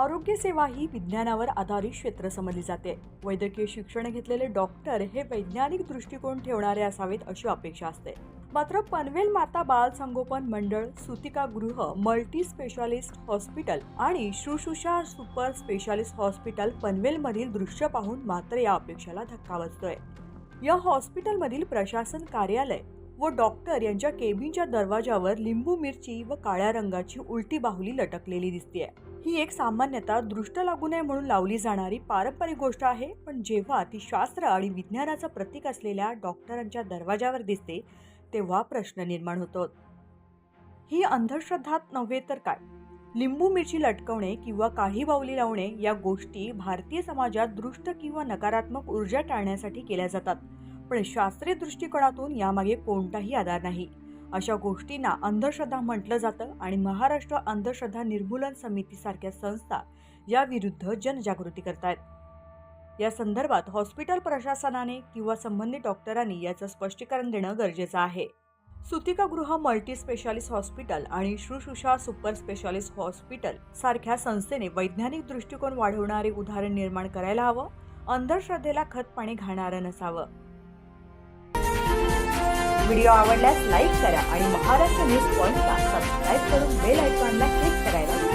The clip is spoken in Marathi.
आरोग्य सेवा ही विज्ञानावर आधारित क्षेत्र समजली जाते. वैद्यकीय शिक्षण घेतलेले डॉक्टर हे वैज्ञानिक दृष्टिकोन ठेवणारे असावेत अशी अपेक्षा असते. मात्र पनवेल माता बाल संगोपन मंडळ, सुतिका गृह, मल्टी स्पेशालिस्ट हॉस्पिटल आणि शुश्रूषा सुपर स्पेशालिस्ट हॉस्पिटल पनवेलमधील दृश्य पाहून मात्र या अपेक्षेला धक्का बसतोय. या हॉस्पिटलमधील प्रशासन कार्यालय व डॉक्टर यांच्या केबिनच्या दरवाजावर लिंबू मिरची व काळ्या रंगाची उलटी बाहुली लटकलेली दिसतेय. ही एक सामान्यतः दृष्ट लागू नये म्हणून लावली जाणारी पारंपरिक गोष्ट आहे, पण जेव्हा ती शास्त्र आणि विज्ञानाचं प्रतीक असलेल्या डॉक्टरांच्या दरवाजावर दिसते तेव्हा प्रश्न निर्माण होतो. ही अंधश्रद्धा नव्हे तर काय? लिंबू मिरची लटकवणे किंवा काळी बाहुली लावणे या गोष्टी भारतीय समाजात दृष्ट किंवा नकारात्मक ऊर्जा टाळण्यासाठी केल्या जातात, पण शास्त्रीय दृष्टिकोनातून यामागे कोणताही आधार नाही. अशा गोष्टींना अंधश्रद्धा म्हटलं जातं आणि महाराष्ट्र अंधश्रद्धा निर्मूलन समिती सारख्या संस्था या विरुद्ध जनजागृती करतायत. या संदर्भात हॉस्पिटल प्रशासनाने किंवा संबंधित डॉक्टरांनी याचं स्पष्टीकरण देणं गरजेचं आहे. सुतिका गृह मल्टी स्पेशालिस्ट हॉस्पिटल आणि शुश्रूषा सुपर स्पेशालिस्ट हॉस्पिटल सारख्या संस्थेने वैज्ञानिक दृष्टिकोन वाढवणारे उदाहरण निर्माण करायला हवं. अंधश्रद्धेला खतपाणी घालणारं नसावं. व्हिडिओ आवडल्यास लाईक करा आणि महाराष्ट्र न्यूज पॉइंटला सबस्क्राईब करून बेल आयकॉनला क्लिक करायला